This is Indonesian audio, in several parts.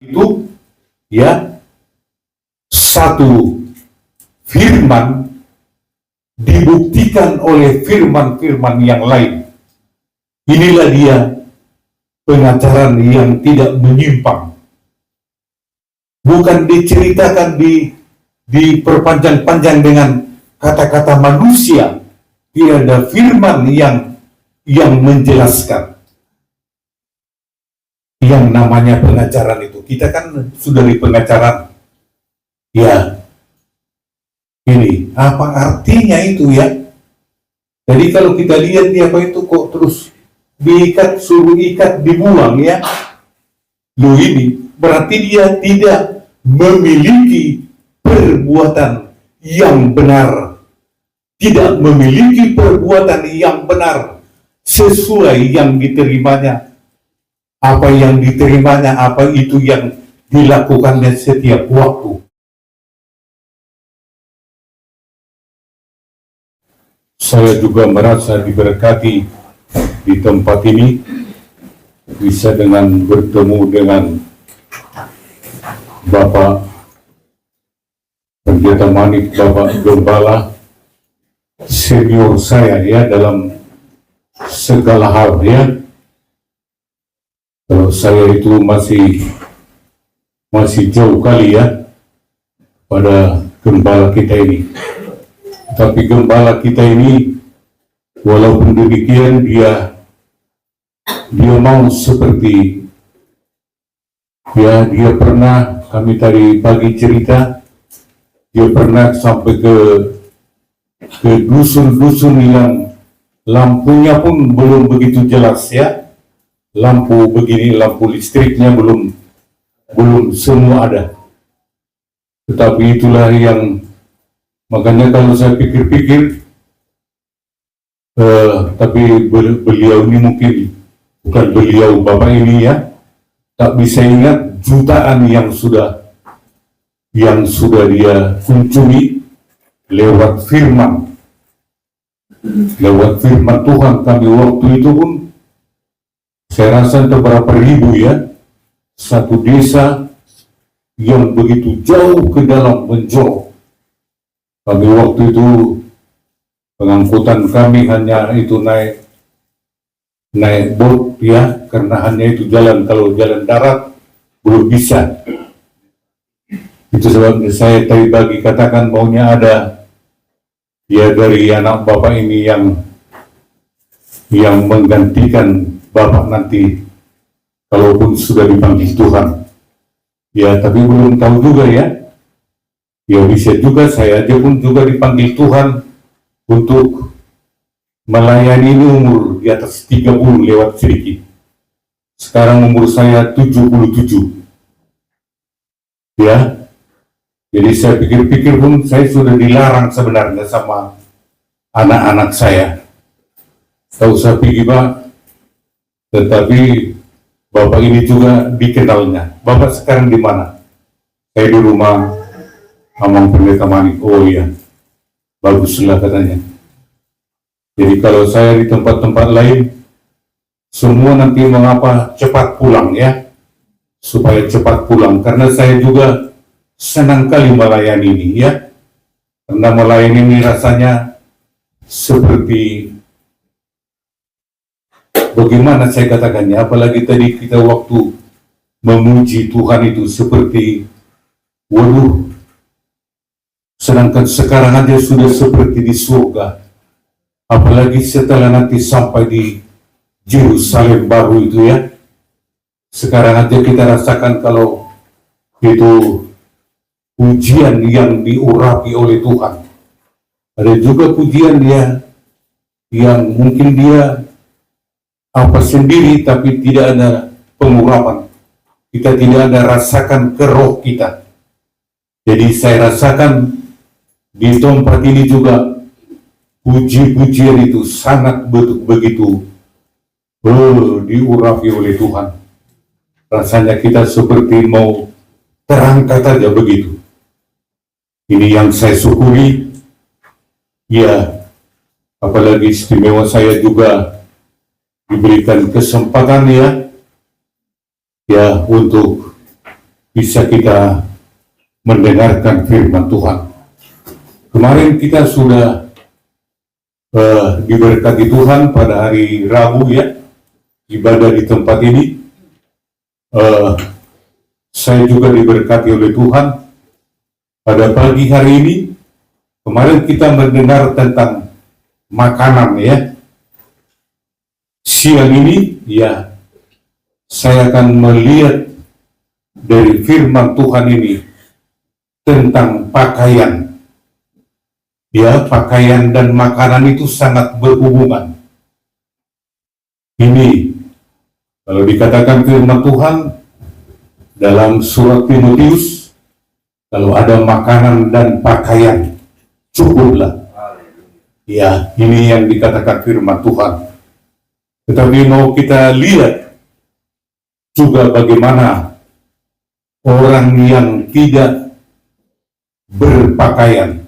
itu ya satu firman dibuktikan oleh firman-firman yang lain. Inilah dia pengajaran yang tidak menyimpang. Bukan diceritakan diperpanjang-panjang dengan kata-kata manusia. Tidak ada firman yang menjelaskan. Yang namanya pengajaran itu. Kita kan sudah di pengajaran. Ya. Ini apa artinya itu ya? Jadi kalau kita lihat dia apa itu kok terus diikat, suruh ikat, dibuang ya. Loh ini berarti dia tidak memiliki perbuatan yang benar. Tidak memiliki perbuatan yang benar sesuai yang diterimanya. Apa yang diterimanya, apa itu yang dilakukannya setiap waktu. Saya juga merasa diberkati di tempat ini, bisa dengan bertemu dengan Bapak Pendeta Manik, Bapak Gembala, senior saya ya dalam segala hal ya. Kalau saya itu masih jauh kali ya pada gembala kita ini. Tapi gembala kita ini, walaupun demikian dia mau seperti ya dia pernah, kami tadi pagi cerita, dia pernah sampai ke dusun-dusun yang lampunya pun belum begitu jelas ya, lampu begini, lampu listriknya belum semua ada. Tetapi itulah yang makanya kalau saya pikir-pikir, tapi beliau ini mungkin bukan beliau Bapak ini ya, tak bisa ingat jutaan yang sudah dia kunjungi lewat firman Tuhan kami waktu itu pun saya rasa beberapa ribu ya, satu desa yang begitu jauh ke dalam menjauh. Kami waktu itu pengangkutan kami hanya itu naik boat ya, karena hanya itu jalan, kalau jalan darat belum bisa. Itu sebabnya saya tadi pagi katakan maunya ada ya dari anak Bapak ini yang menggantikan Bapak nanti kalaupun sudah dipanggil Tuhan. Ya tapi belum tahu juga ya. Ya bisa juga saya aja pun juga dipanggil Tuhan untuk melayani ini umur di atas 30 lewat sedikit. Sekarang umur saya 77. Ya. Jadi saya pikir-pikir pun saya sudah dilarang sebenarnya sama anak-anak saya. Tak usah pergi Pak. Tetapi Bapak ini juga dikenalnya. Bapak sekarang di mana? Saya di rumah Amang Pendeta Manik. Oh iya, baguslah katanya. Jadi kalau saya di tempat-tempat lain, semua nanti mengapa cepat pulang ya, supaya cepat pulang. Karena saya juga senang kali melayani ini ya, karena melayani ini rasanya seperti bagaimana saya katakannya. Apalagi tadi kita waktu memuji Tuhan itu seperti waduh. Sedangkan sekarang aja sudah seperti di surga. Apalagi setelah nanti sampai di Yerusalem baru itu ya. Sekarang aja kita rasakan kalau itu pujian yang diurapi oleh Tuhan. Ada juga pujian dia yang mungkin dia apa sendiri tapi tidak ada pengurapan. Kita tidak ada rasakan ke roh kita. Jadi saya rasakan di tempat ini juga puji-pujian itu sangat begitu diurapi oleh Tuhan. Rasanya kita seperti mau terangkat aja begitu. Ini yang saya syukuri. Ya, apalagi istimewa saya juga diberikan kesempatan ya untuk bisa kita mendengarkan firman Tuhan. Kemarin kita sudah diberkati Tuhan pada hari Rabu ya, ibadah di tempat ini. Saya juga diberkati oleh Tuhan pada pagi hari ini. Kemarin kita mendengar tentang makanan ya. Siang ini ya, saya akan melihat dari firman Tuhan ini tentang pakaian. Ya, pakaian dan makanan itu sangat berhubungan. Ini kalau dikatakan firman Tuhan dalam surat Timotius, kalau ada makanan dan pakaian, cukuplah. Ya, ini yang dikatakan firman Tuhan. Tetapi mau kita lihat juga bagaimana orang yang tidak berpakaian.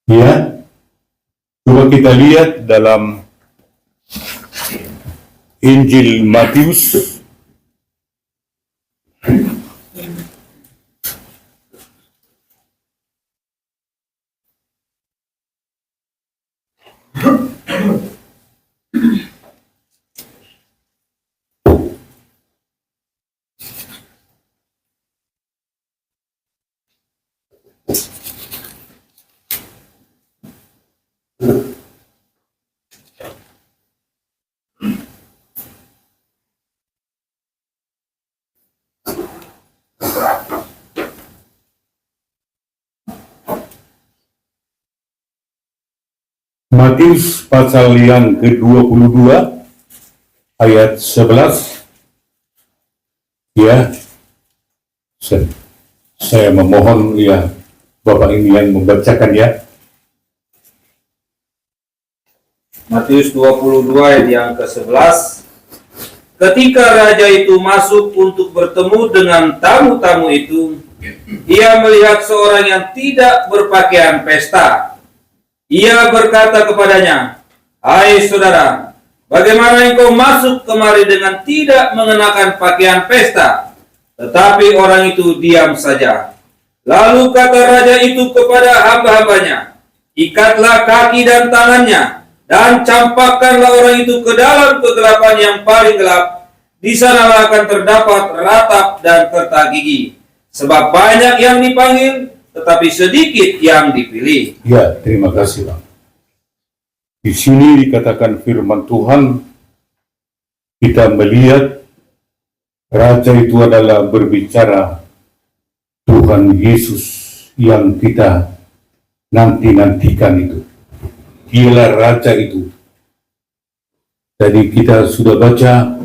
Ya, coba kita lihat dalam Injil Matius Matius pasal yang ke-22 ayat 11. Ya, saya memohon ya Bapak ini yang membacakan ya. Matius 22 ayat yang ke-11. Ketika raja itu masuk untuk bertemu dengan tamu-tamu itu, ia melihat seorang yang tidak berpakaian pesta. Ia berkata kepadanya, "Hai saudara, bagaimana engkau masuk kemari dengan tidak mengenakan pakaian pesta?" Tetapi orang itu diam saja. Lalu kata raja itu kepada hamba-hambanya, "Ikatlah kaki dan tangannya, dan campakkanlah orang itu ke dalam kegelapan yang paling gelap. Di sanalah akan terdapat ratap dan kerta gigi. Sebab banyak yang dipanggil, tetapi sedikit yang dipilih." Ya, terima kasih Bang. Di sini dikatakan firman Tuhan, kita melihat raja itu adalah berbicara Tuhan Yesus yang kita nanti-nantikan itu. Dialah raja itu. Tadi kita sudah baca,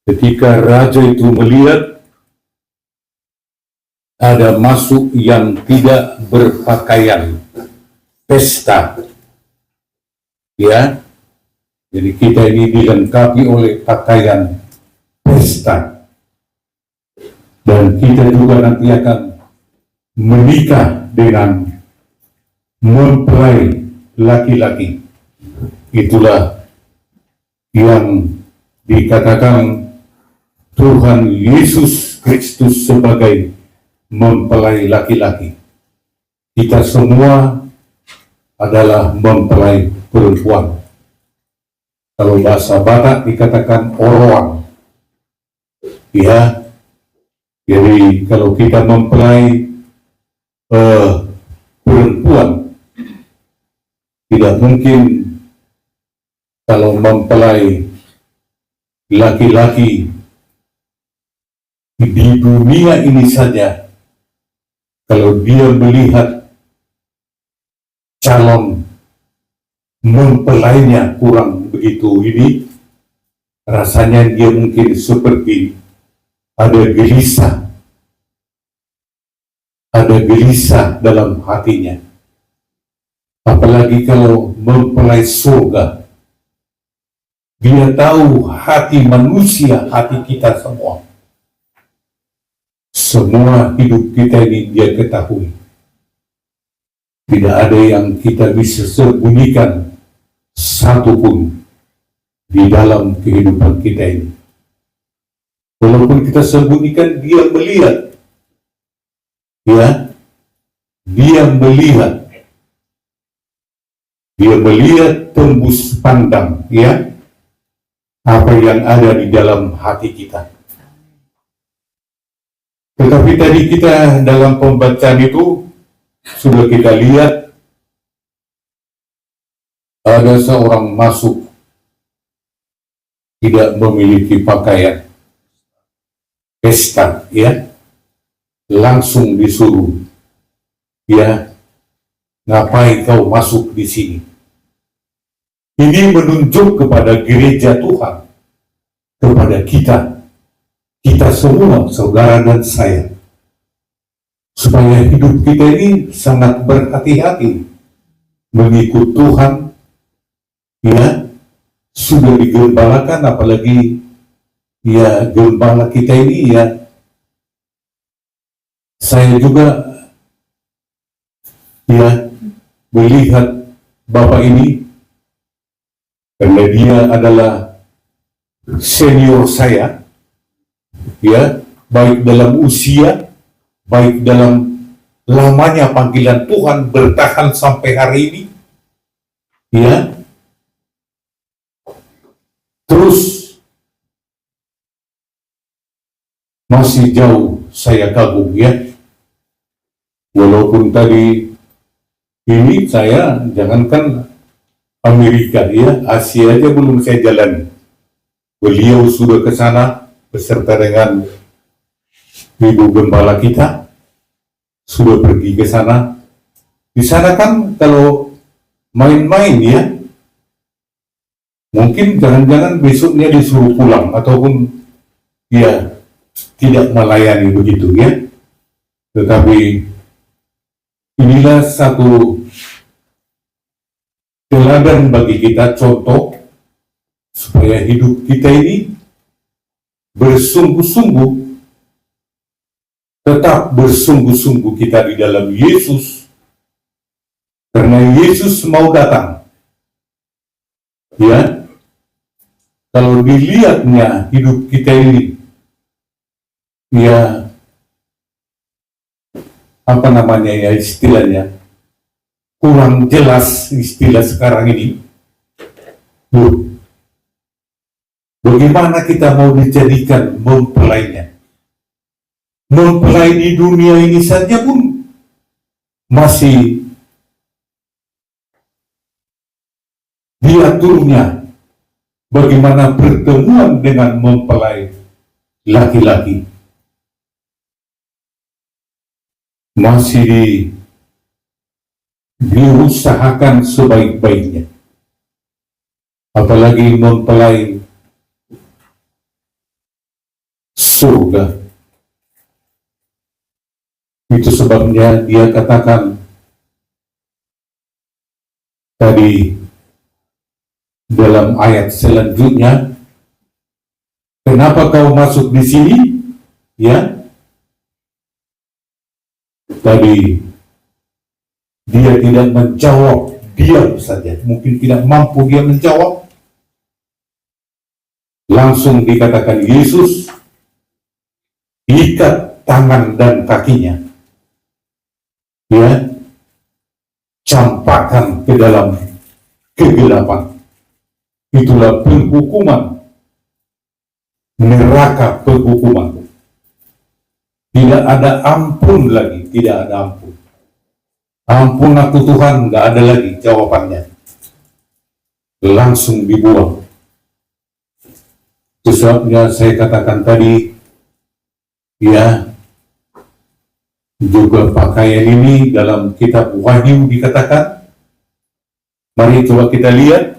ketika raja itu melihat ada masuk yang tidak berpakaian pesta. Ya, jadi kita ini dilengkapi oleh pakaian pesta. Dan kita juga nanti akan menikah dengan mempelai laki-laki. Itulah yang dikatakan Tuhan Yesus Kristus sebagai mempelai laki-laki. Kita semua adalah mempelai perempuan. Kalau bahasa Batak dikatakan oroang. Ya, jadi kalau kita mempelai perempuan, tidak mungkin kalau mempelai laki-laki di dunia ini saja, kalau dia melihat calon mempelainya kurang begitu ini, rasanya dia mungkin seperti ada gelisah dalam hatinya. Apalagi kalau mempelai surga, dia tahu hati manusia, hati kita semua. Semua hidup kita ini dia ketahui. Tidak ada yang kita bisa sembunyikan satupun di dalam kehidupan kita ini. Walaupun kita sembunyikan, dia melihat. Ya, dia melihat. Dia melihat tembus pandang, ya, apa yang ada di dalam hati kita. Tetapi tadi kita dalam pembacaan itu sudah kita lihat ada seorang masuk tidak memiliki pakaian pesta, ya, langsung disuruh, ya, ngapain kau masuk di sini? Ini menunjuk kepada gereja Tuhan, kepada kita semua, saudara dan saya, supaya hidup kita ini sangat berhati-hati mengikut Tuhan, ya, sudah digembalakan, apalagi ya gembala kita ini, ya, saya juga ya melihat Bapak ini karena dia adalah senior saya, ya, baik dalam usia, baik dalam lamanya panggilan Tuhan bertahan sampai hari ini, ya. Terus masih jauh saya kagum, ya. Walaupun tadi ini saya jangankan Amerika, ya, Asia aja belum saya jalan. Beliau sudah ke sana beserta dengan ibu gembala kita, sudah pergi ke sana. Di sana kan kalau main-main, ya, mungkin jangan-jangan besoknya disuruh pulang ataupun ya tidak melayani begitu, ya. Tetapi inilah satu teladan bagi kita, contoh supaya hidup kita ini bersungguh-sungguh, tetap bersungguh-sungguh kita di dalam Yesus, karena Yesus mau datang, ya. Kalau dilihatnya hidup kita ini, ya, apa namanya, ya, istilahnya kurang jelas istilah sekarang ini. Bagaimana kita mau dijadikan mempelainya? Mempelai di dunia ini saja pun masih diaturnya bagaimana pertemuan dengan mempelai laki-laki. Masih diusahakan sebaik-baiknya. Apalagi mempelai surga. Itu sebabnya dia katakan tadi dalam ayat selanjutnya, kenapa kau masuk di sini? Ya, tadi dia tidak menjawab, diam saja. Mungkin tidak mampu dia menjawab. Langsung dikatakan Yesus, ikat tangan dan kakinya, ya, campakkan ke dalam kegelapan. Itulah penghukuman, neraka penghukuman. Tidak ada ampun lagi, tidak ada ampun. Ampun aku Tuhan, nggak ada lagi jawabannya. Langsung dibuang. Itu sebabnya saya katakan tadi, ya, juga pakaian ini dalam kitab Wahyu dikatakan. Mari coba kita lihat.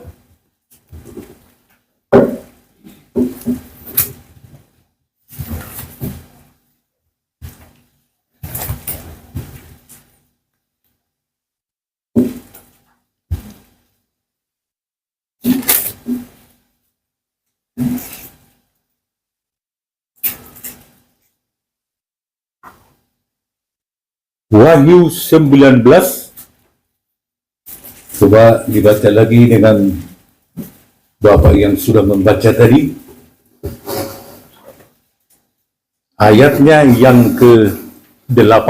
Wahyu 19, coba dibaca lagi dengan Bapak yang sudah membaca tadi. Ayatnya yang ke-8.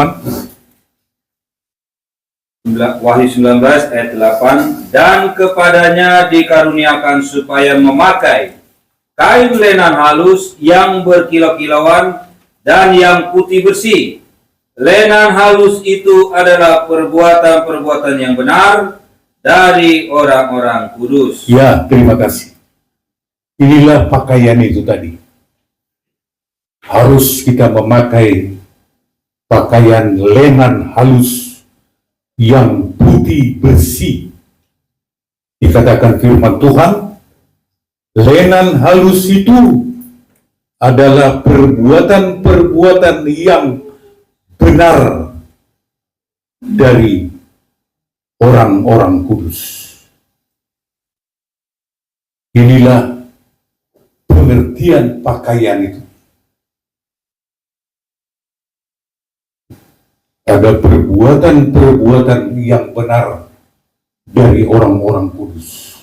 Wahyu 19 ayat 8, dan kepadanya dikaruniakan supaya memakai kain lenan halus yang berkilau-kilauan dan yang putih bersih. Lenan halus itu adalah perbuatan-perbuatan yang benar dari orang-orang kudus. Ya, terima kasih. Inilah pakaian itu tadi. Harus kita memakai pakaian lenan halus yang putih bersih. Dikatakan firman Tuhan, lenan halus itu adalah perbuatan-perbuatan yang benar dari orang-orang kudus. Inilah pengertian pakaian itu. Ada perbuatan-perbuatan yang benar dari orang-orang kudus.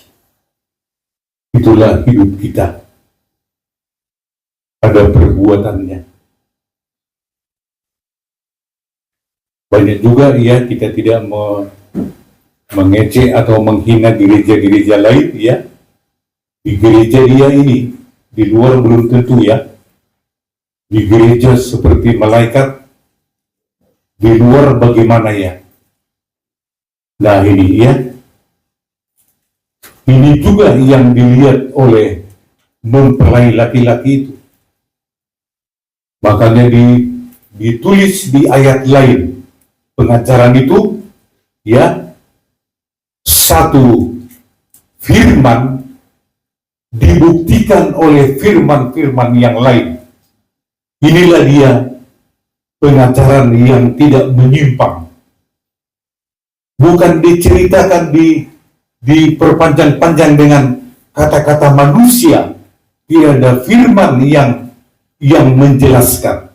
Itulah hidup kita. Ada perbuatannya. Banyak juga ya, kita tidak mengecek atau menghina gereja-gereja lain ya. Di gereja dia ini, di luar belum tentu ya. Di gereja seperti malaikat, di luar bagaimana ya? Nah ini ya, ini juga yang dilihat oleh mempelai laki-laki itu. Makanya ditulis di ayat lain pengajaran itu ya, satu firman dibuktikan oleh firman-firman yang lain. Inilah dia pengajaran yang tidak menyimpang. Bukan diceritakan diperpanjang-panjang dengan kata-kata manusia. Tidak ada firman yang menjelaskan.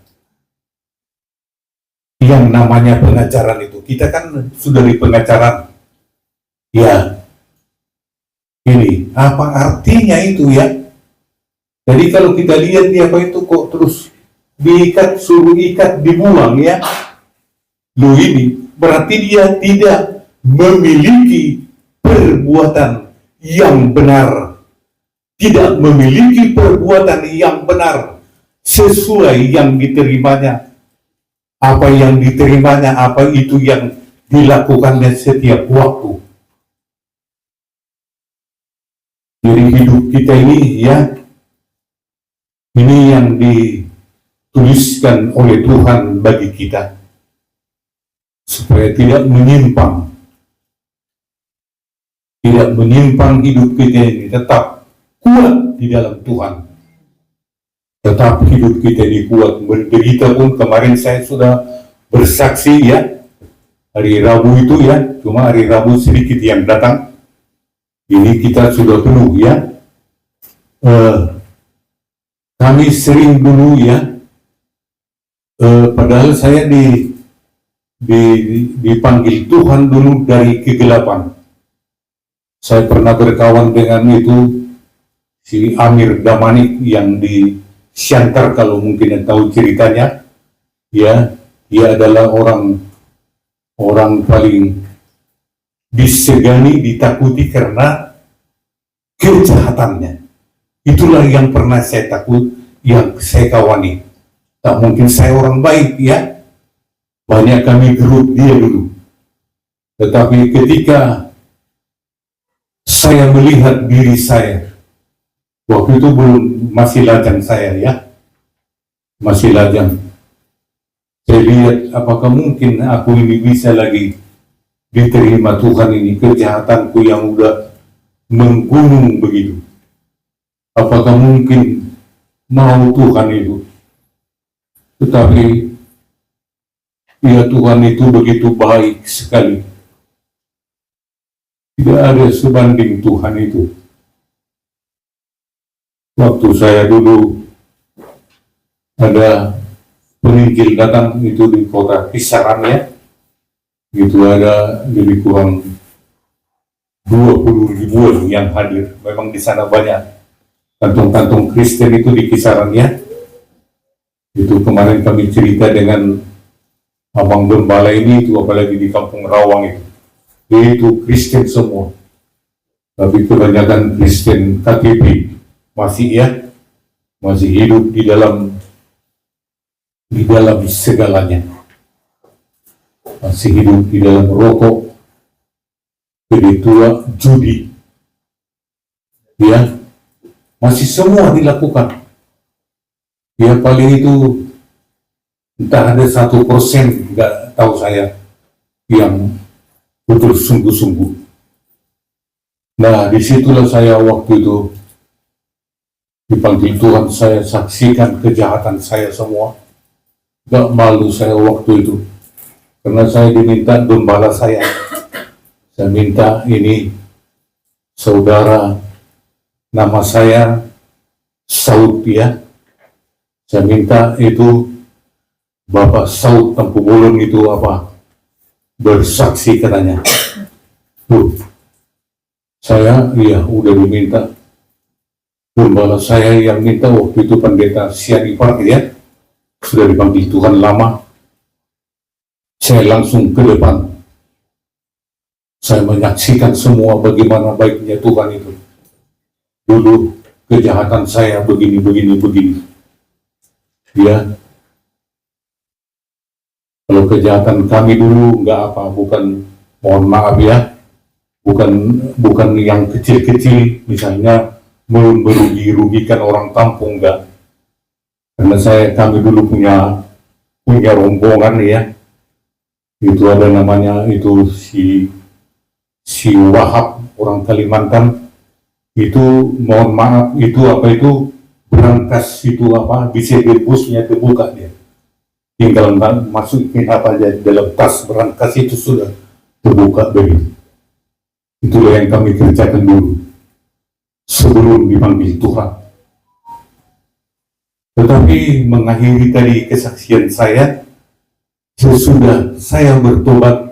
Yang namanya pengajaran itu. Kita kan sudah di pengajaran. Ya. Ini apa artinya itu ya? Jadi kalau kita lihat dia apa itu kok terus diikat, suruh ikat, dibuang ya. Loh ini berarti dia tidak memiliki perbuatan yang benar. Tidak memiliki perbuatan yang benar sesuai yang diterimanya. Apa yang diterimanya, apa itu yang dilakukannya setiap waktu. Jadi hidup kita ini ya, ini yang dituliskan oleh Tuhan bagi kita supaya tidak menyimpang hidup kita ini, tetap kuat di dalam Tuhan, tetap hidup kita ini kuat. Menderita pun kemarin saya sudah bersaksi ya, hari Rabu itu ya, cuma hari Rabu sedikit yang datang, ini kita sudah penuh ya. Kami sering dulu ya, padahal saya dipanggil Tuhan dulu dari kegelapan. Saya pernah berkawan dengan itu si Amir Damanik yang di Siantar, kalau mungkin tahu ceritanya ya. Dia adalah orang paling disegani, ditakuti karena kejahatannya. Itulah yang pernah saya takut, yang saya kawani. Tak mungkin saya orang baik ya. Banyak kami gerut dia dulu. Tetapi ketika saya melihat diri saya, waktu itu masih lajang saya ya. Masih lajang. Saya lihat apakah mungkin aku ini bisa lagi diterima Tuhan ini, kejahatanku yang udah menggunung begitu. Apakah mungkin mau Tuhan itu? Tetapi ya Tuhan itu begitu baik sekali. Tidak ada sebanding Tuhan itu. Waktu saya dulu ada penginjil datang itu di kota Kisaran ya, itu ada lebih kurang 20 ribuan yang hadir. Memang di sana banyak kantong-kantong Kristen itu di Kisaran ya. Itu kemarin kami cerita dengan abang gembala ini, itu apalagi di Kampung Rawang itu Kristen semua, tapi kebanyakan Kristen KTP masih hidup di dalam segalanya, masih hidup di dalam rokok, tua, judi, ya, masih semua dilakukan. Ya paling itu entah ada 1%, nggak tahu saya, yang betul sungguh-sungguh. Nah, disitulah saya waktu itu dipanggil Tuhan, saya saksikan kejahatan saya semua. Gak malu saya waktu itu, karena saya diminta gembala saya minta ini, saudara, nama saya Saud, ya. Saya minta itu Bapak Saud Tampu Bolon itu bersaksi katanya. Saya udah diminta. Gembala saya yang minta waktu itu pendeta Sianipar, ya, sudah dipanggil Tuhan lama. Saya langsung ke depan. Saya menyaksikan semua bagaimana baiknya Tuhan itu. Dulu kejahatan saya begini. Ya, kalau kejahatan kami dulu bukan, mohon maaf ya, bukan yang kecil-kecil, misalnya merugikan orang kampung, enggak. Karena kami dulu punya rombongan, ya, itu ada namanya itu si Wahab, orang Kalimantan, itu mohon maaf itu berangkas itu bisa busnya terbuka, dia tinggal masukin aja dalam tas berangkas itu sudah terbuka begitu. Itulah yang kami kerjakan dulu sebelum dipanggil Tuhan. Tetapi mengakhiri tadi kesaksian saya, sesudah saya bertobat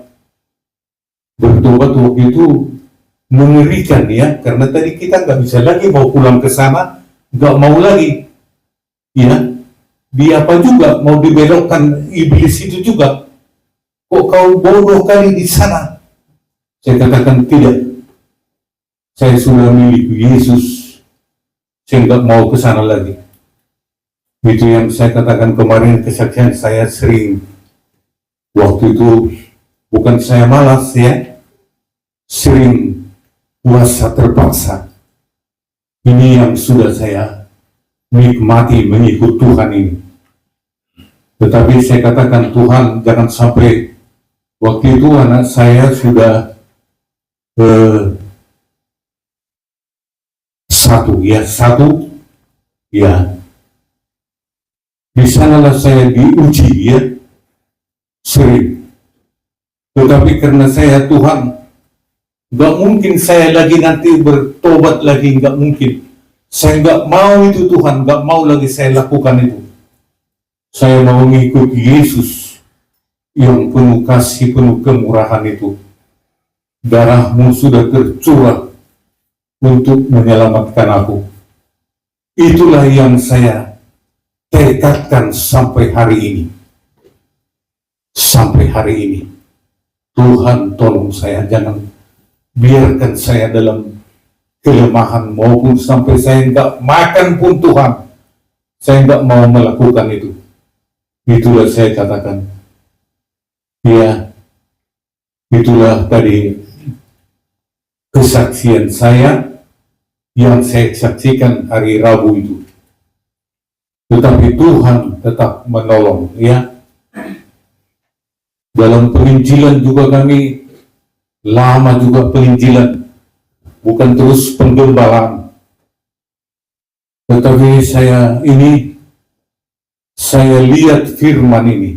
waktu itu mengerikan, ya, karena tadi kita nggak bisa lagi mau pulang ke sana, nggak mau lagi, ya, juga mau dibelokkan iblis itu juga. Kok kau bodoh kali di sana? Saya katakan tidak. Saya sudah milik Yesus. Saya nggak mau ke sana lagi. Itu yang saya katakan kemarin, kesaksian saya sering. Waktu itu bukan saya malas, ya, sering puasa terpaksa. Ini yang sudah saya menikmati mengikut Tuhan ini. Tetapi saya katakan, Tuhan, jangan sampai waktu itu anak saya sudah satu, ya. Di sanalah saya diuji, ya, sering. Tetapi karena saya Tuhan, nggak mungkin saya lagi nanti bertobat lagi, nggak mungkin. Saya nggak mau itu, Tuhan, nggak mau lagi saya lakukan itu. Saya mau mengikuti Yesus yang penuh kasih, penuh kemurahan itu. Darah-Mu sudah tercurah untuk menyelamatkan aku. Itulah yang saya tekadkan sampai hari ini. Sampai hari ini. Tuhan, tolong saya, jangan biarkan saya dalam kelemahan, maupun sampai saya nggak makan pun, Tuhan, saya nggak mau melakukan itu. Itulah saya katakan, ya, itulah tadi kesaksian saya yang saya saksikan hari Rabu itu. Tetapi Tuhan tetap menolong, ya. Dalam penginjilan juga kami lama juga penginjilan, bukan terus penggembalaan. Tetapi saya lihat firman ini.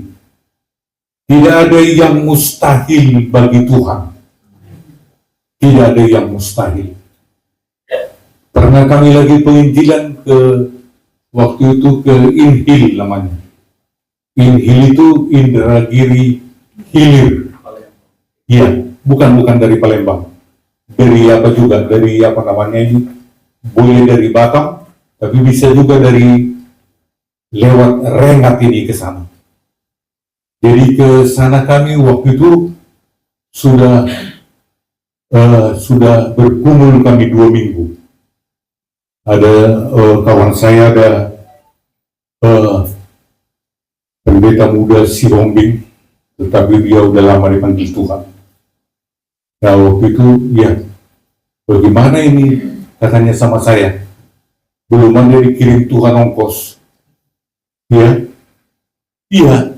Tidak ada yang mustahil bagi Tuhan. Tidak ada yang mustahil. Pernah kami lagi penginjilan waktu itu ke Inhil namanya. Inhil itu Indragiri Hilir. Iya, bukan dari Palembang. Dari boleh dari Batam, tapi bisa juga dari lewat Rengat ini ke sana. Jadi ke sana kami waktu itu sudah berkumpul kami 2 minggu. Ada kawan saya, ada pendeta muda Sirombing, tetapi dia udah lama dipanggil Tuhan. Nah waktu itu ya, bagaimana ini, katanya sama saya, belum ada dikirim Tuhan ongkos. Ya, iya,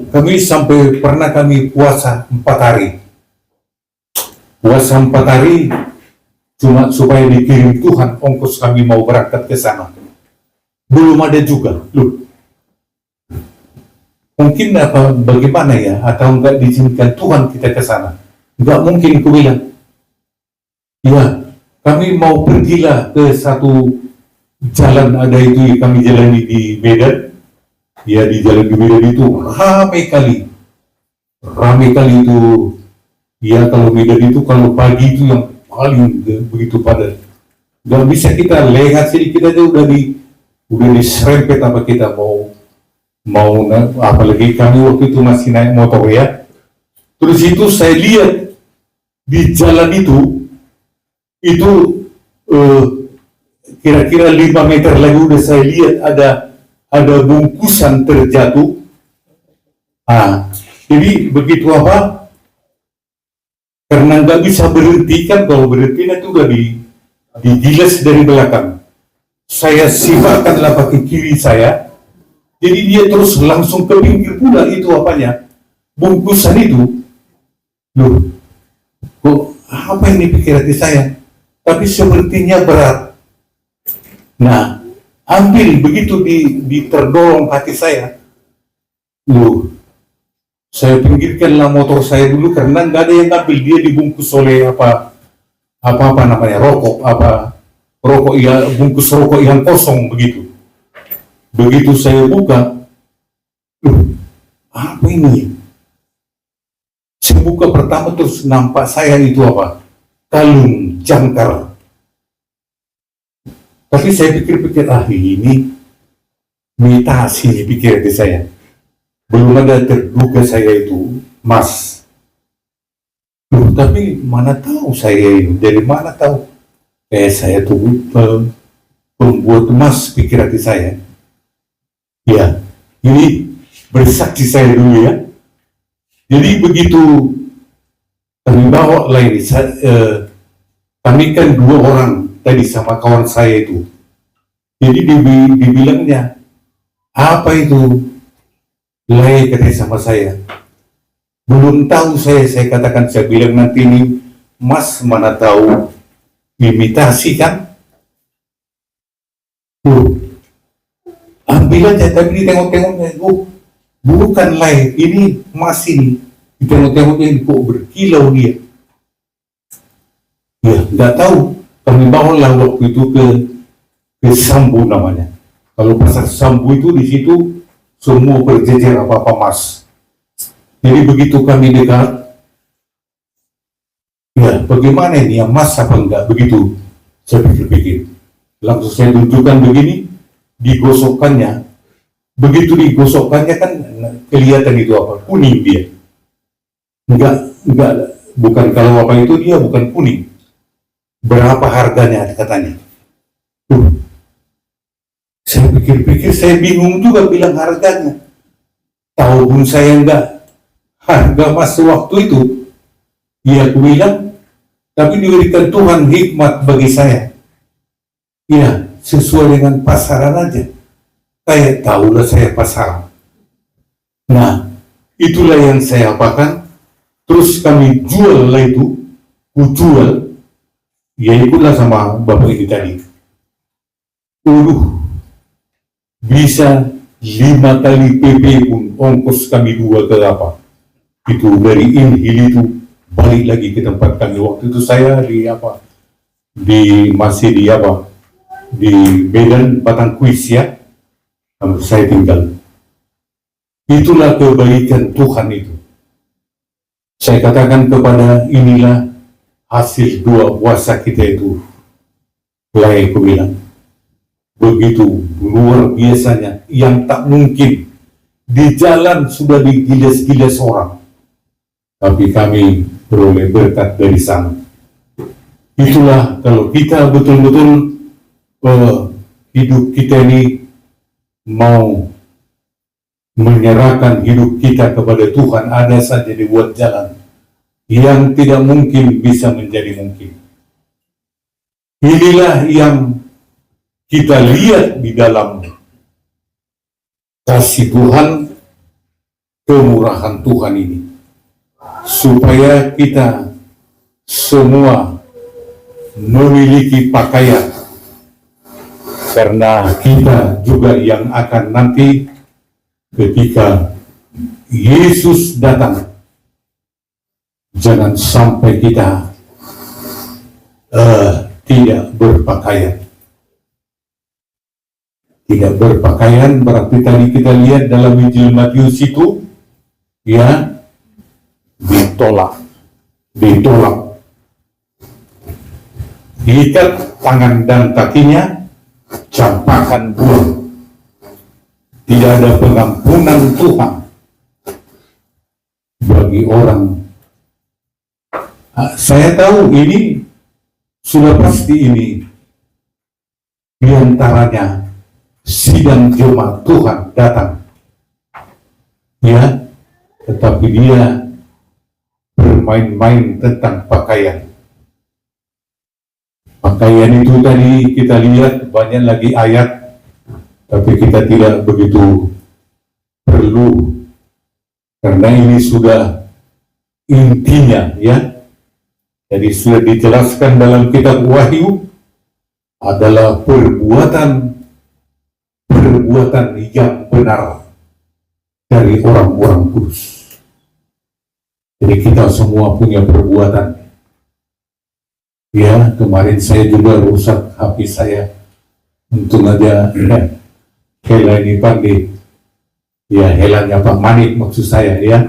kami sampai pernah kami puasa 4 hari. Puasa 4 hari cuma supaya dikirim Tuhan ongkos kami mau berangkat ke sana. Belum ada juga. Loh, mungkin apa bagaimana ya, atau enggak diizinkan Tuhan kita ke sana? Enggak mungkin, aku bilang. Ya, kami mau pergilah ke satu jalan, ada itu kami jalani di Medan. Ya, di jalan di Medan itu ramai kali itu. Ya, kalau Medan itu kalau pagi itu yang paling begitu padat. Gak bisa kita lihat sedikit aja udah diserempet apa kita mau apalagi kami waktu itu masih naik motor ya. Terus itu saya lihat di jalan itu kira-kira 5 meter lagi udah saya lihat ada bungkusan terjatuh. Jadi begitu apa? Karena nggak bisa berhenti kan, kalau berhenti itu udah digilas dari belakang. Saya sifatkanlah pakai kiri saya, jadi dia terus langsung ke pinggir pula itu apanya, bungkusan itu. Loh, kok apa ini pikir hati saya? Tapi sepertinya berat. Nah, ambil begitu terdorong hati saya. Loh, saya pinggirkanlah motor saya dulu karena nggak ada yang ambil, dia dibungkus oleh apa namanya, rokok ya, bungkus rokok yang kosong begitu. Begitu saya buka, apa ini? Saya buka pertama terus nampak saya itu apa? Kalung jangkar. Tapi saya pikir-pikir, ini imitasi, pikir di saya. Belum ada terduga saya itu emas. Tapi mana tahu saya ini, dari mana tahu? Saya tuh pembuat emas, pikir hati saya. Ya, ini bersaksi saya dulu ya. Jadi begitu kami bawa lagi, kami kan 2 orang tadi sama kawan saya itu. Jadi dibilangnya, apa itu? Lai katanya sama saya, belum tahu saya katakan, saya bilang nanti ini mas mana tahu imitasi kan? Ambil aja, tapi ditengok-tengoknya, bukan lai, ini mas ini. Ditengok-tengoknya kok berkilau dia. Ya, nggak tahu. Kami bawalah waktu itu ke Sambu namanya. Kalau pasar Sambu itu di situ semua berjejer apa-apa emas. Jadi begitu kami dekat, ya bagaimana ini, emas apa enggak, begitu saya pikir-pikir. Langsung saya tunjukkan begini, digosokkannya. Begitu digosokkannya kan kelihatan itu apa, kuning dia. Enggak, bukan, kalau apa itu dia bukan kuning. Berapa harganya katanya? Saya pikir-pikir, saya bingung juga bilang harganya. Tahu pun saya enggak harga emas waktu itu. Ya aku bilang, tapi diberikan Tuhan hikmat bagi saya. Ya, sesuai dengan pasaran aja. Kayak tahulah saya pasaran. Nah, itulah yang saya apakan. Terus kami jual lah itu, kujual. Ya ikutlah sama bapak ini tadi. Bisa 5 kali PP pun ongkos kami 2 ke apa itu, dari Inhil itu balik lagi ke tempat kami. Waktu itu saya masih di Medan Batangkuis ya, saya tinggal. Itulah kebaikan Tuhan itu. Saya katakan kepada, inilah hasil 2 puasa kita itu. Lai aku bilang, begitu luar biasanya yang tak mungkin. Di jalan sudah digiles-giles orang, tapi kami beroleh berkat dari sana. Itulah kalau kita betul-betul hidup kita ini mau menyerahkan hidup kita kepada Tuhan, ada saja dibuat jalan yang tidak mungkin bisa menjadi mungkin. Inilah yang kita lihat di dalam kasih Tuhan, kemurahan Tuhan ini, supaya kita semua memiliki pakaian, karena kita juga yang akan nanti ketika Yesus datang, jangan sampai kita tidak berpakaian. Tidak berpakaian berarti tadi kita lihat dalam Injil Matius itu, ya, ditolak, diikat tangan dan kakinya, campakkan buang. Tidak ada pengampunan Tuhan bagi orang. Saya tahu ini sudah pasti, ini diantaranya sidang jemaat Tuhan datang, ya, tetapi dia bermain-main tentang pakaian. Pakaian itu tadi kita lihat banyak lagi ayat, tapi kita tidak begitu perlu, karena ini sudah intinya, ya. Jadi sudah dijelaskan dalam kitab Wahyu, adalah perbuatan yang benar dari orang-orang kudus. Jadi kita semua punya perbuatan. Ya, kemarin saya juga rusak HP saya. Untung aja, ya, Hela ini pandai. Ya, Helanya Pak Manik maksud saya, ya.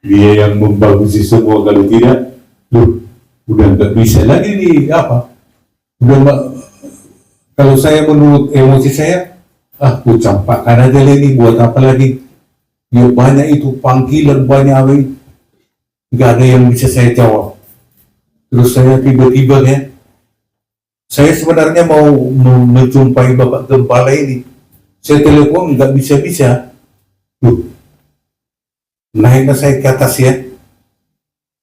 Dia yang membagusi semua, kalau tidak, udah nggak bisa lagi nih, apa? Udah nggak. Kalau saya menurut emosi saya, aku campakkan aja lagi, buat apa lagi? Ya banyak itu panggilan, banyak apa ini. Nggak ada yang bisa saya jawab. Terus saya tiba-tiba, ya, saya sebenarnya mau menjumpai Bapak Gembala ini. Saya telepon, nggak bisa-bisa. Naiklah saya ke atas, ya.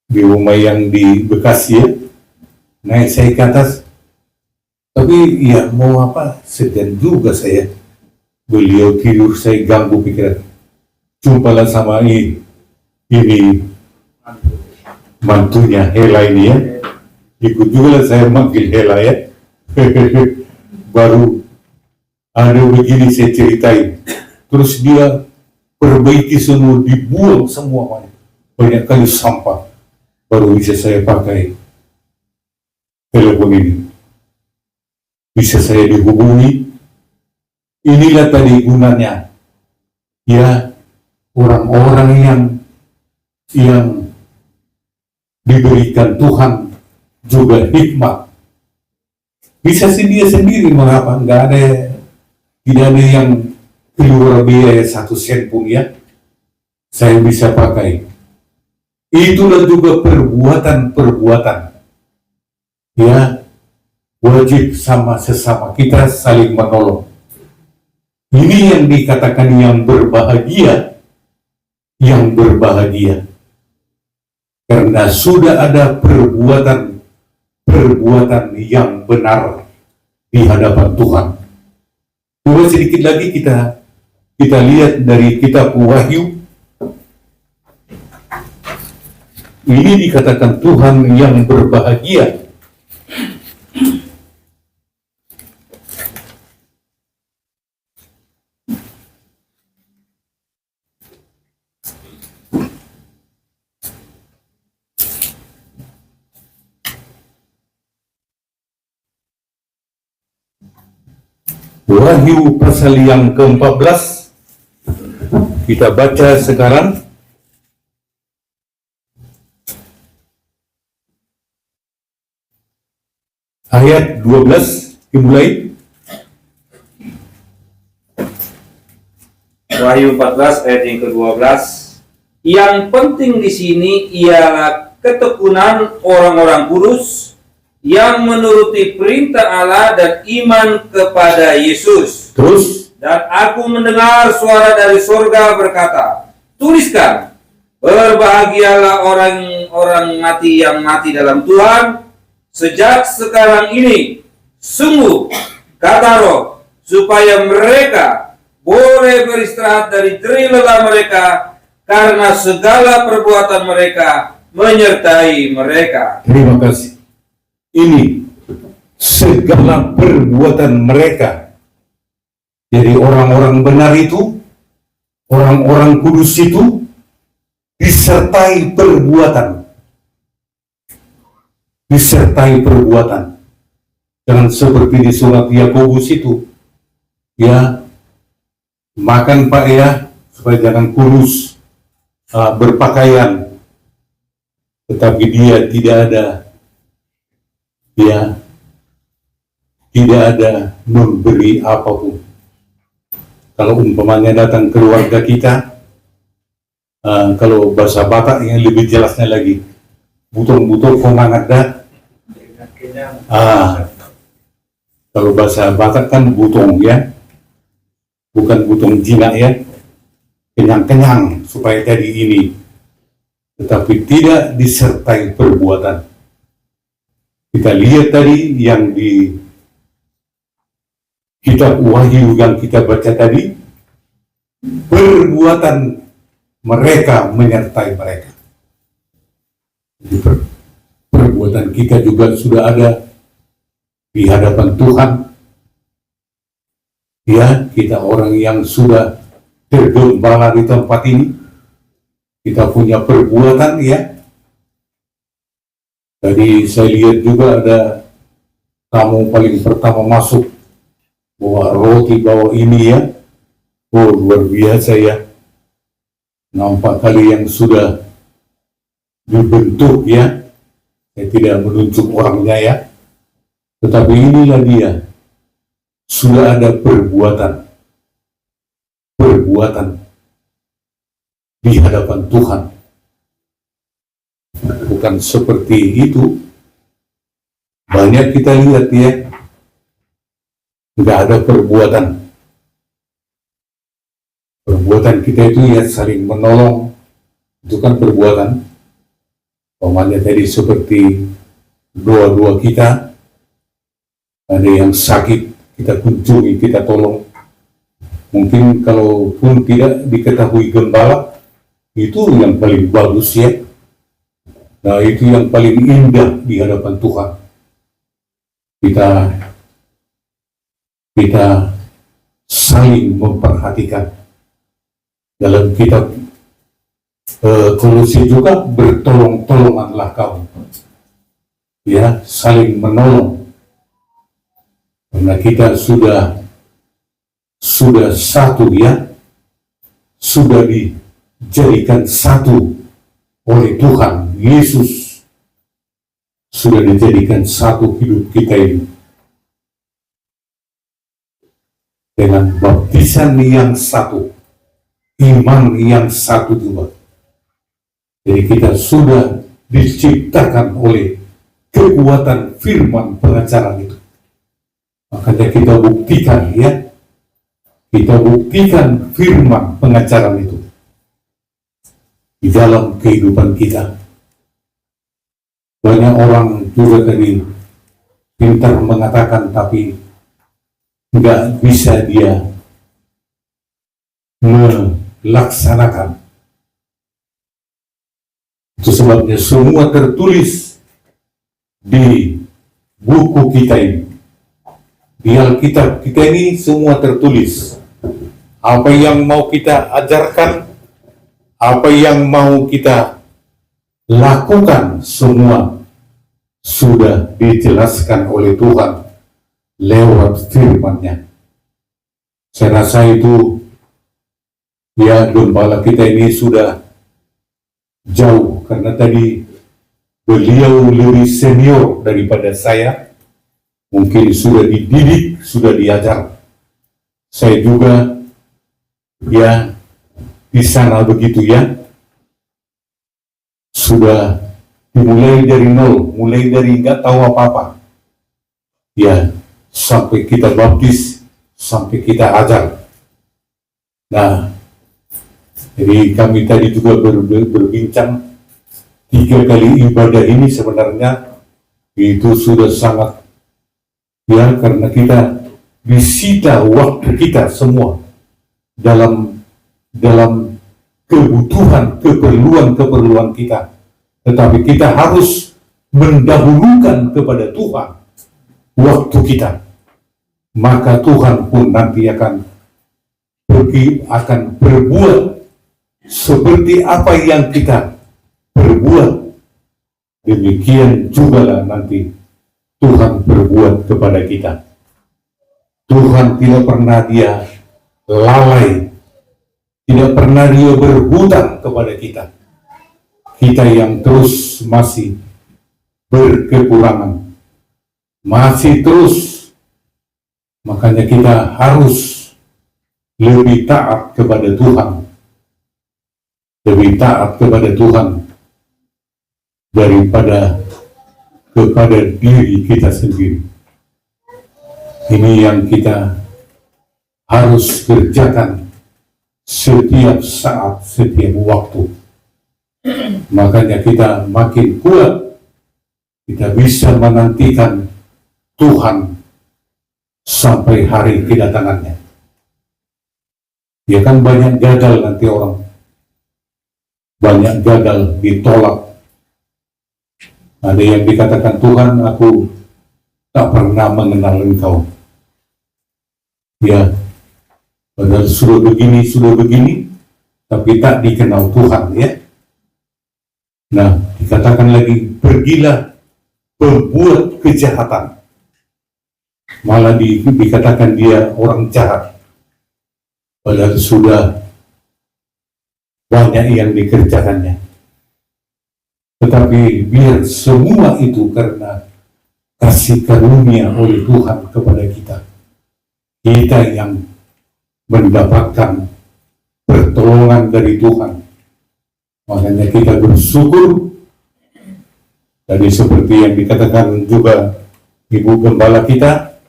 Di rumah yang di Bekasi, ya. Naik saya ke atas. Tapi ya mau apa, segan juga saya. Beliau tidur, saya ganggu pikiran. Jumpalah sama ini mantunya Hela ini, ya. Ikut juga lah saya manggil Hela, ya. Baru ada begini saya ceritain. Terus dia perbaiki semua, dibuang semua, banyak kali sampah. Baru bisa saya pakai telepon ini. Bisa saya dihubungi. Inilah tadi gunanya, ya, orang-orang yang diberikan Tuhan juga hikmat. Bisa dia sendiri mengapa, tidak ada yang keluar biaya 1 sen pun, ya. Saya bisa pakai. Itulah juga perbuatan, ya. Wajib sama sesama kita saling menolong. Ini yang dikatakan yang berbahagia, karena sudah ada perbuatan yang benar di hadapan Tuhan. Coba sedikit lagi kita lihat dari kitab Wahyu. Ini dikatakan Tuhan yang berbahagia. Wahyu pasal yang ke-14, kita baca sekarang. Ayat 12, Dimulai. Wahyu 14 ayat yang ke-12. Yang penting di sini ialah ketekunan orang-orang kudus yang menuruti perintah Allah dan iman kepada Yesus. Terus, Dan aku mendengar suara dari surga berkata, tuliskan, berbahagialah orang-orang mati yang mati dalam Tuhan sejak sekarang ini. Sungguh, kata Roh, supaya mereka boleh beristirahat dari jerih lelah mereka, karena segala perbuatan mereka menyertai mereka. terima kasih. Ini segala perbuatan mereka. Jadi orang-orang benar itu, orang-orang kudus itu, disertai perbuatan. Disertai perbuatan. Jangan seperti di surat Yakobus itu. Ya, makan Pak ya, supaya jangan kurus, berpakaian. Tetapi dia tidak ada, ya, tidak ada memberi apapun. Kalau umpamanya datang keluarga kita, kalau bahasa Batak yang lebih jelasnya lagi, butong-butong kongangat dah. Kalau bahasa Batak kan butong ya, bukan butong jinak ya, kenyang-kenyang supaya tadi ini, tetapi tidak disertai perbuatan. Kita lihat tadi yang di kitab Wahyu yang kita baca tadi, perbuatan mereka menyertai mereka. Jadi perbuatan kita juga sudah ada di hadapan Tuhan. Ya, kita orang yang sudah tergembala di tempat ini, kita punya perbuatan ya. Tadi saya lihat juga ada tamu paling pertama masuk, bawa roti, bawa ini ya. Oh, luar biasa ya. Nampak kali yang sudah dibentuk ya. Saya tidak menunjuk orangnya ya. Tetapi inilah dia. Sudah ada perbuatan. Perbuatan di hadapan Tuhan. Bukan seperti itu. Banyak kita lihat ya. Tidak ada perbuatan. Perbuatan kita itu ya saling menolong. Itu kan perbuatan. Umpamanya tadi seperti doa-doa kita. Ada yang sakit, kita kunjungi, kita tolong. Mungkin kalaupun tidak diketahui gembala, itu yang paling bagus ya. Nah, itu yang paling indah di hadapan Tuhan. Kita saling memperhatikan. Dalam kitab Kolose juga, bertolong-tolonganlah kamu. Ya, saling menolong. Karena kita sudah satu ya, sudah dijadikan satu oleh Tuhan Yesus, sudah dijadikan satu hidup kita ini dengan baptisan yang satu, iman yang satu juga. Jadi kita sudah diciptakan oleh kekuatan firman pengajaran itu. Makanya kita buktikan ya, kita buktikan firman pengajaran itu di dalam kehidupan kita. Banyak orang juga tadi pintar mengatakan tapi nggak bisa dia melaksanakan. Itu sebabnya semua tertulis di buku kita ini. Di Alkitab kita ini semua tertulis. Apa yang mau kita ajarkan, apa yang mau kita lakukan, semua sudah dijelaskan oleh Tuhan lewat firman-Nya. Saya rasa itu ya, gembala kita ini sudah jauh, karena tadi beliau lebih senior daripada saya. mungkin sudah dididik, sudah diajar. Saya juga ya di sana begitu ya, sudah dimulai dari nol, mulai dari nggak tahu apa-apa, ya sampai kita baptis, sampai kita ajar. Nah, jadi kami tadi juga berbincang 3 kali ibadah ini sebenarnya itu sudah sangat ya, karena kita disita waktu kita semua dalam kebutuhan, keperluan kita. Tetapi kita harus mendahulukan kepada Tuhan waktu kita. Maka Tuhan pun nanti akan berbuat seperti apa yang kita berbuat. Demikian juga lah nanti Tuhan berbuat kepada kita. Tuhan tidak pernah dia lalai, tidak pernah dia berhutang kepada kita. Kita yang terus masih berkekurangan, masih terus, makanya kita harus lebih taat kepada Tuhan, lebih taat kepada Tuhan daripada kepada diri kita sendiri. Ini yang kita harus kerjakan setiap saat, setiap waktu. Makanya kita makin kuat, kita bisa menantikan Tuhan sampai hari kedatangannya. Ya kan banyak gagal nanti orang, banyak gagal, ditolak. Ada yang dikatakan, Tuhan, aku tak pernah mengenal Engkau. Ya, padahal sudah begini, tapi tak dikenal Tuhan, ya. Nah, dikatakan lagi, pergilah pembuat kejahatan. Malah dikatakan dia orang jahat. Padahal sudah banyak yang dikerjakannya. Tetapi biar semua itu karena kasih karunia oleh Tuhan kepada kita. Kita yang mendapatkan pertolongan dari Tuhan. Makanya kita bersyukur. Tadi seperti yang dikatakan juga Ibu Gembala kita,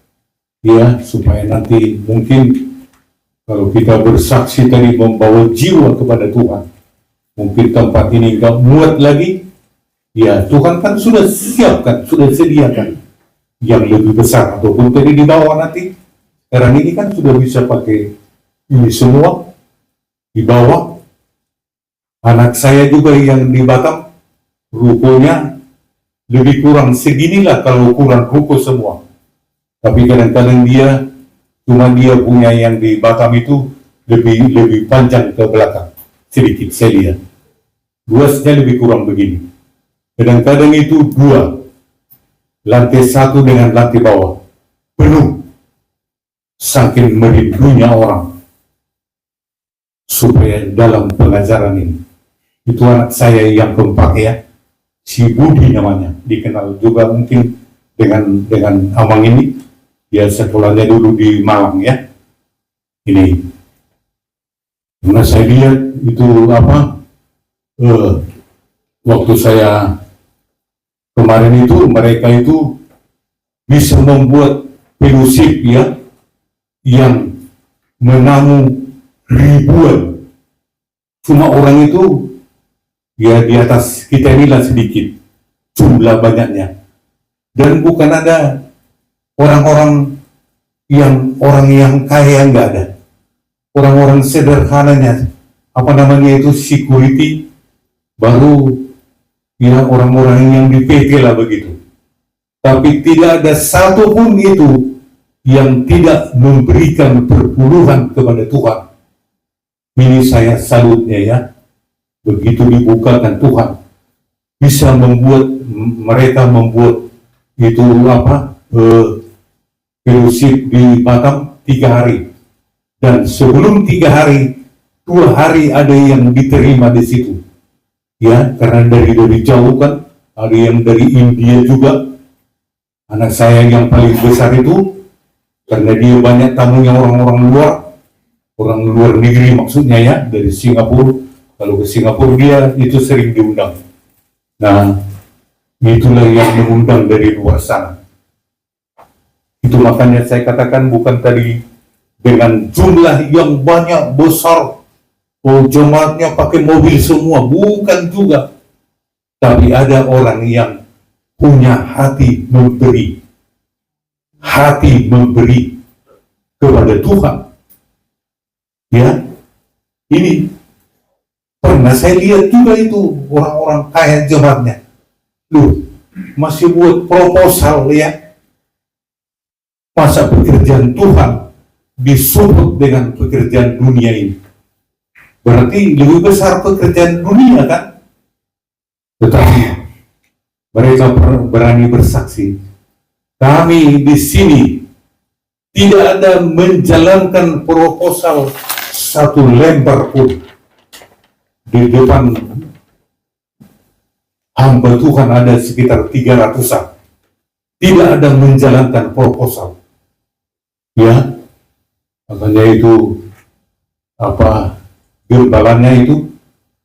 ya, supaya nanti mungkin kalau kita bersaksi tadi membawa jiwa kepada Tuhan, mungkin tempat ini nggak muat lagi, ya Tuhan kan sudah siapkan, sudah sediakan yang lebih besar, ataupun tadi di bawah nanti. Sekarang ini kan sudah bisa pakai ini semua di bawah. Anak saya juga yang di Batam, rukonya lebih kurang seginilah kalau kurang ruko semua. Tapi kadang-kadang dia punya yang di Batam itu lebih panjang ke belakang sedikit, saya lihat. Luasnya lebih kurang begini. Kadang-kadang itu 2, lantai 1 dengan lantai bawah penuh, saking merindunya orang supaya dalam pengajaran ini. Itu anak saya yang keempat, ya, si Budi namanya, dikenal juga mungkin dengan Amang ini. Dia sekolahnya dulu di Malang, ya. Ini, karena saya lihat itu waktu saya kemarin itu, mereka itu bisa membuat fellowship, ya, yang menamu ribuan. Cuma orang itu ya di atas kita inilah sedikit jumlah banyaknya, dan bukan ada orang yang kaya, nggak ada. Orang-orang sederhananya, itu security, baru ya orang-orang yang di PT lah begitu. Tapi tidak ada satupun itu yang tidak memberikan perpuluhan kepada Tuhan. Ini saya salutnya, ya. Begitu dibukakan Tuhan, bisa mereka membuat itu fellowship di Batam 3 hari. Dan sebelum 3 hari, 2 hari ada yang diterima di situ. Ya, karena dari jauh kan, ada yang dari India juga, Anak saya yang paling besar itu, karena dia banyak tamunya orang luar negeri maksudnya ya, dari Singapura. Kalau ke Singapura dia itu sering diundang. Nah, itulah yang mengundang dari luar sana. Itu makanya saya katakan bukan tadi dengan jumlah yang banyak besar, oh jemaatnya pakai mobil semua, bukan juga. Tapi ada orang yang punya hati memberi kepada Tuhan. Ya, ini pernah saya lihat juga itu orang-orang kaya jemaatnya. Loh, masih buat proposal ya. Masa pekerjaan Tuhan disupport dengan pekerjaan dunia ini? Berarti lebih besar pekerjaan dunia kan? Tetapi mereka berani bersaksi. Kami di sini tidak ada menjalankan proposal satu lembar pun di depan hamba Tuhan ada sekitar 300-an. Tidak ada menjalankan proposal. Ya, makanya itu gembalanya itu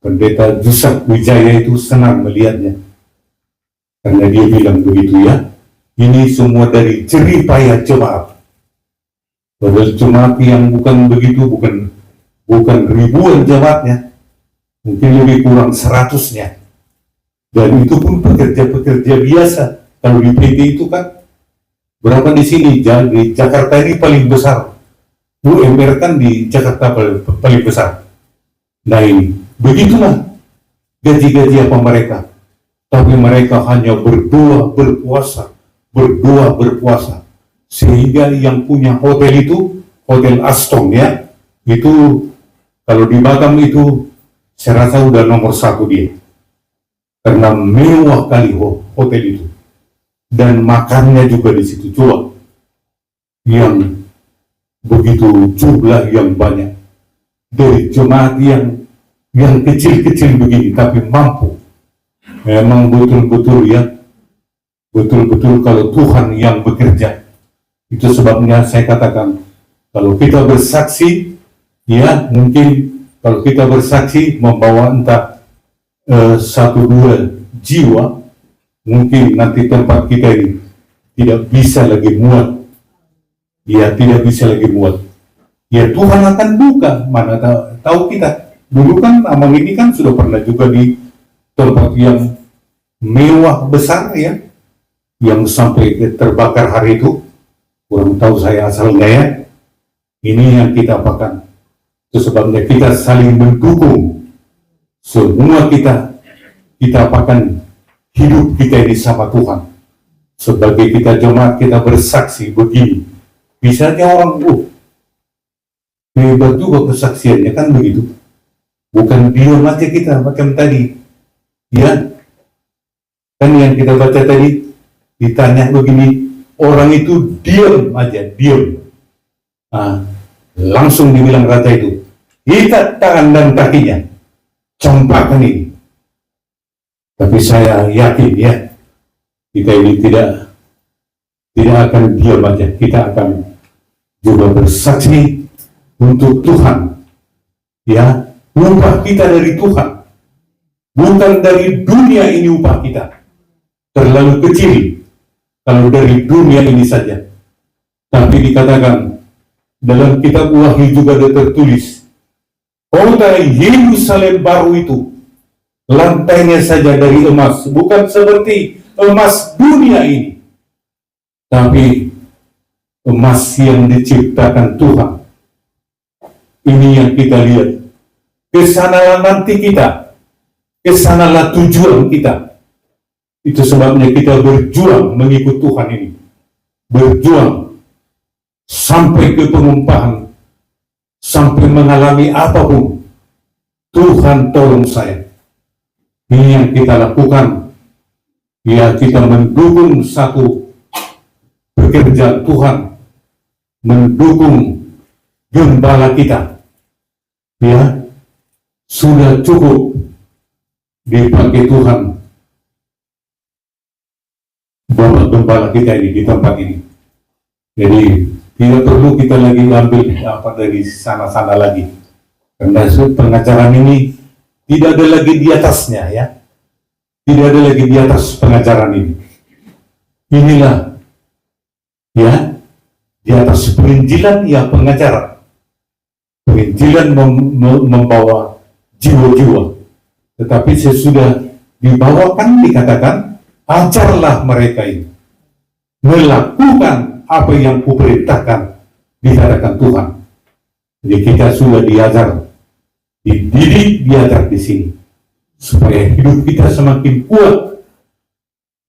Pendeta Jusap Wijaya itu senang melihatnya. Karena dia bilang begitu ya, ini semua dari jerih payah jemaat. Padahal jemaat yang bukan begitu, bukan ribuan jemaatnya, mungkin lebih kurang 100-nya. Dan itu pun pekerja-pekerja biasa. Kalau di PT itu kan, berapa di sini? Di Jakarta ini paling besar. UMR kan di Jakarta paling besar. Nah ini, begitulah gaji-gaji apa mereka. Tapi mereka hanya berdoa, berpuasa. Sehingga yang punya hotel itu, Hotel Aston ya, itu kalau di Batam itu, saya rasa udah nomor 1 dia. Karena mewah kali hotel itu. Dan makannya juga di situ coba. Yang begitu jumlah yang banyak. Dari jemaat yang kecil-kecil begini, tapi mampu. Memang betul-betul ya, betul-betul kalau Tuhan yang bekerja. Itu sebabnya saya katakan, kalau kita bersaksi, ya mungkin kalau kita bersaksi membawa entah 1-2 jiwa, mungkin nanti tempat kita ini tidak bisa lagi muat. Ya tidak bisa lagi muat. Ya Tuhan akan buka, mana tahu kita. Dulu kan Amang ini kan sudah pernah juga di tempat yang mewah besar ya, yang sampai terbakar hari itu. Kurang tahu saya asalnya ya. Ini yang kita apakan. Itu sebabnya kita saling mendukung. Semua kita apakan hidup kita ini sama Tuhan. Sebagai kita jemaat, kita bersaksi begini. Bisanya orang, hebat juga kesaksiannya kan begitu. Bukan diam aja kita macam tadi. Ya, kan yang kita baca tadi, ditanya begini, orang itu diam aja, diam. Nah, langsung dibilang raja itu, ikat tangan dan kakinya, campakkan ini. Tapi saya yakin ya, kita ini tidak akan diam aja, kita akan juga bersaksi untuk Tuhan. Ya, upah kita dari Tuhan, bukan dari dunia ini upah kita. Terlalu kecil kalau dari dunia ini saja. Tapi dikatakan dalam kitab Wahyu juga ada tertulis, kota Yerusalem baru itu lantainya saja dari emas, bukan seperti emas dunia ini, tapi emas yang diciptakan Tuhan. Ini yang kita lihat. Kesanalah nanti kita, kesanalah tujuan kita. Itu sebabnya kita berjuang mengikut Tuhan ini, berjuang sampai ke pengumpahan, sampai mengalami apapun. Tuhan tolong saya. Ini yang kita lakukan. Ya, kita mendukung satu pekerjaan Tuhan, mendukung gembala kita. Ya, sudah cukup dipakai Tuhan Bapak Gembala kita ini di tempat ini. Jadi tidak perlu kita lagi ambil apa dari sana-sana lagi, karena pengajaran ini tidak ada lagi di atasnya, ya. Tidak ada lagi di atas pengajaran ini. Inilah, ya, di atas penginjilan, ya, pengajaran. Penginjilan membawa jiwa-jiwa. Tetapi sesudah dibawakan, dikatakan, ajarlah mereka ini melakukan apa yang kuperintahkan, dikatakan Tuhan. Jadi kita sudah diajar, dididik, diajar di sini, supaya hidup kita semakin kuat.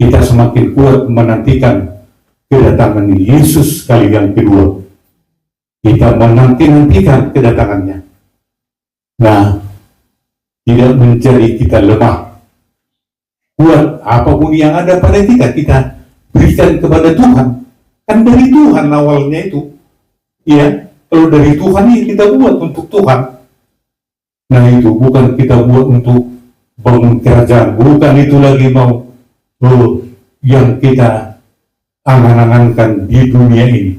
Kita semakin kuat menantikan kedatangan Yesus kali yang kedua. Kita menanti-nantikan kedatangannya. Nah, tidak menjadi kita lemah. Kuat apapun yang ada pada kita, kita berikan kepada Tuhan. Kan dari Tuhan awalnya itu. Ya, kalau dari Tuhan ini kita buat untuk Tuhan. Nah itu bukan kita buat untuk bangun kerajaan. Bukan itu lagi mau yang kita angan-angankan di dunia ini.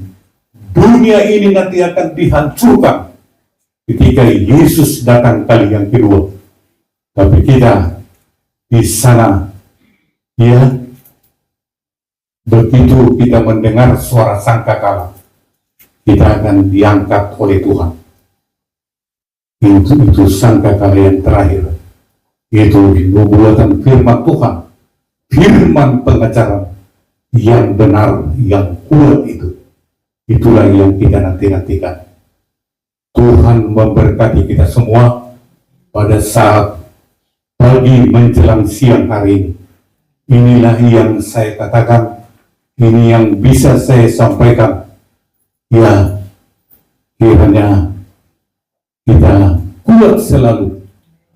Dunia ini nanti akan dihancurkan ketika Yesus datang kali yang kedua. Tapi kita di sana, ya, begitu kita mendengar suara sangkakala, kita akan diangkat oleh Tuhan. Itu sangkakala yang terakhir. Itu nubuatan firman Tuhan, firman pengajaran yang benar, yang kuat itu. Itulah yang kita nanti-nantikan. Tuhan memberkati kita semua pada saat pagi menjelang siang hari ini. Inilah yang saya katakan, ini yang bisa saya sampaikan. Ya, kiranya kita kuat selalu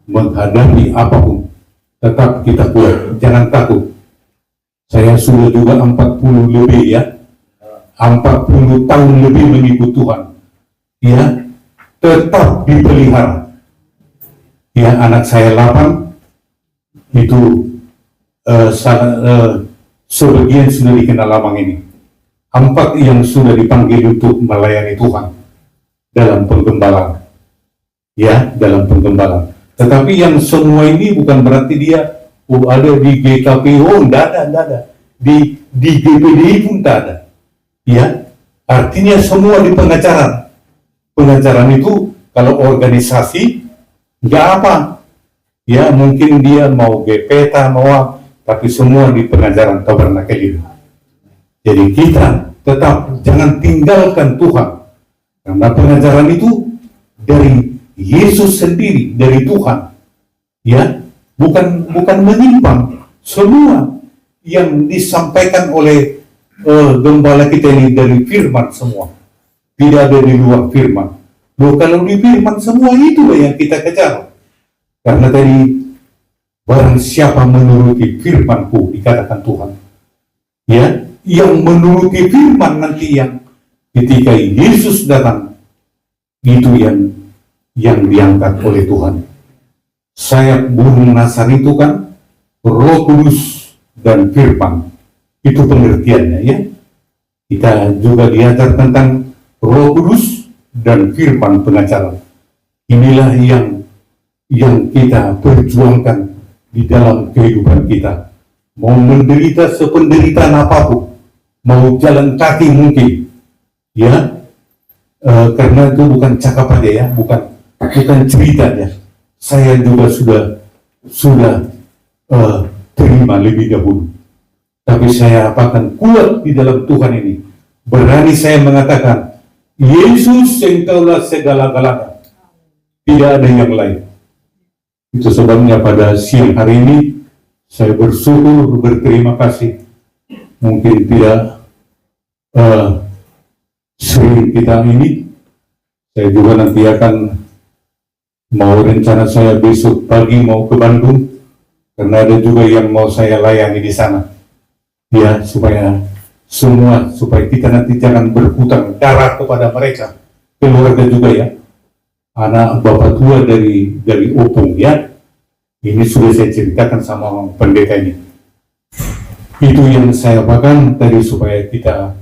menghadapi apapun. Tetap kita kuat, jangan takut. Saya sudah juga 40 lebih, ya. 40 tahun lebih mengikut Tuhan. Ya, tetap dipelihara. Ya, anak saya 8, itu sebagian sudah dikenal lamang ini. 4 yang sudah dipanggil untuk melayani Tuhan dalam penggembalaan. Ya, dalam penggembalaan. Tetapi yang semua ini bukan berarti dia ada di GKPO, enggak ada. Di GPDI pun tak ada. Ya, artinya semua di pengajaran. Pengajaran itu kalau organisasi enggak apa. Ya, mungkin dia mau GPTA, mau apa, tapi semua di pengajaran Tabernakel ini. Jadi kita tetap jangan tinggalkan Tuhan. Karena pengajaran itu dari Yesus sendiri, dari Tuhan. Ya, bukan menyimpang. Semua yang disampaikan oleh gembala kita ini dari firman semua. Tidak ada di luar firman. Loh, kalau di firman semua itulah yang kita kejar. Karena tadi barang siapa menuruti firman-Ku, dikatakan Tuhan. Ya, yang menuruti firman nanti yang ketika Yesus datang, itu yang diangkat oleh Tuhan. Sayap burung Nasar itu kan Roh Kudus dan firman. Itu pengertiannya, ya. Kita juga diajar tentang Roh Kudus dan firman pengajaran. Inilah yang kita perjuangkan di dalam kehidupan kita. Mau menderita sependeritaan apapun, mau jalan kaki mungkin, ya, karena itu bukan cakap aja, ya, bukan cerita, ya. Saya juga sudah terima lebih dahulu. Tapi saya akan kuat di dalam Tuhan ini. Berani saya mengatakan, Yesus engkaulah segala-galanya. Tidak ada yang lain. Itu sebabnya pada siang hari ini, saya bersyukur, berterima kasih. Mungkin tidak sering kita ini. Saya juga nanti akan rencana saya besok pagi mau ke Bandung. Karena ada juga yang mau saya layani di sana. Ya, supaya kita nanti jangan berhutang darah kepada mereka, keluarga juga, ya, anak bapak tua dari Opung, ya. Ini sudah saya ceritakan sama pendeta ini. Itu yang saya pegang tadi, supaya kita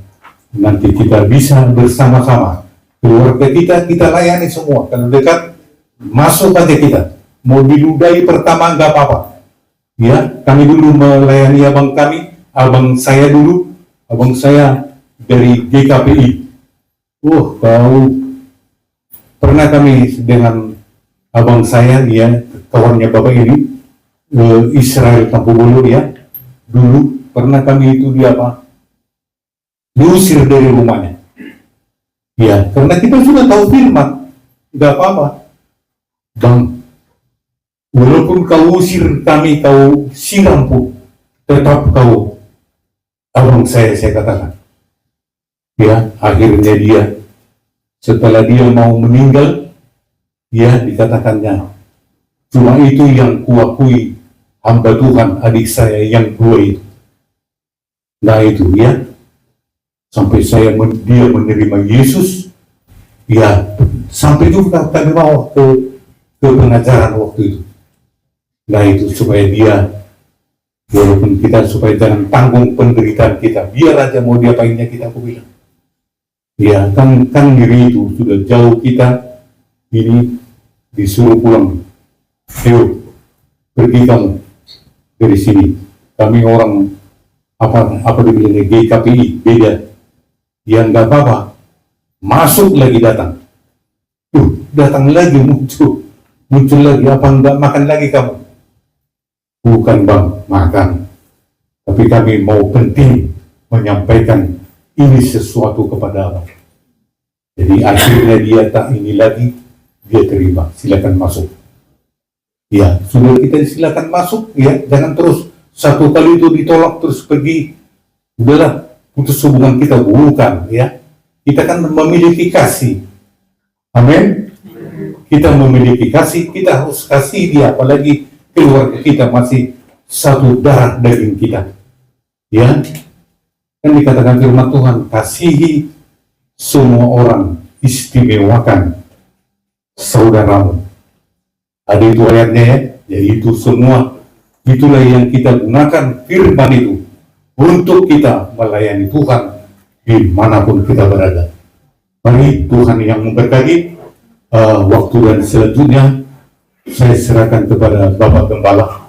nanti kita bisa bersama-sama, keluarga kita layani semua. Kalau dekat, masuk aja kita. Mau diludahi pertama nggak apa-apa. Ya, kami dulu melayani abang saya dulu, abang saya dari GKPI. Kau pernah kami dengan abang saya, ya, kawannya bapak ini, Israel Tampu Bulu, ya. Dulu pernah kami itu diusir dari rumahnya. Ya, karena kita sudah tahu firman, nggak apa-apa. Bang, walaupun kau usir kami, kau siram pun, tetap kau abang saya katakan. Ya, akhirnya dia, setelah dia mau meninggal, ya, dikatakannya, cuma itu yang kuakui, hamba Tuhan, adik saya yang dua itu. Nah itu, ya, sampai dia menerima Yesus, ya, sampai juga kami mau ke pengajaran waktu itu. Nah itu, supaya dia, walaupun kita, supaya jangan tanggung penderitaan kita, biar aja mau diapainnya kita, aku bilang. Ya, kan diri itu sudah jauh kita, ini disuruh pulang. Ayo, pergi kamu dari sini. Kami orang apa dibilangnya GKPI, beda. Ya nggak apa-apa. Masuk lagi datang. Datang lagi muncul lagi. Apa nggak makan lagi kamu? Bukan bang, makan. Tapi kami mau penting menyampaikan ini sesuatu kepada abang. Jadi akhirnya dia tak ini lagi, dia terima. Silakan masuk. Ya, sudah kita silakan masuk, ya, jangan terus satu kali itu ditolak terus pergi. Udahlah, putus hubungan kita, bukan, ya. Kita kan memiliki kasih. Amin. Kita memiliki kasih, kita harus kasih dia, apalagi keluarga kita masih satu darah daging kita. Ya. Kan dikatakan firman Tuhan, kasihi semua orang, istimewakan saudaramu. Ada itu ayatnya, ya, yaitu semua. Itulah yang kita gunakan firman itu untuk kita melayani Tuhan dimanapun kita berada. Mari Tuhan yang memberkati. Waktu dan selanjutnya saya serahkan kepada Bapak Gembala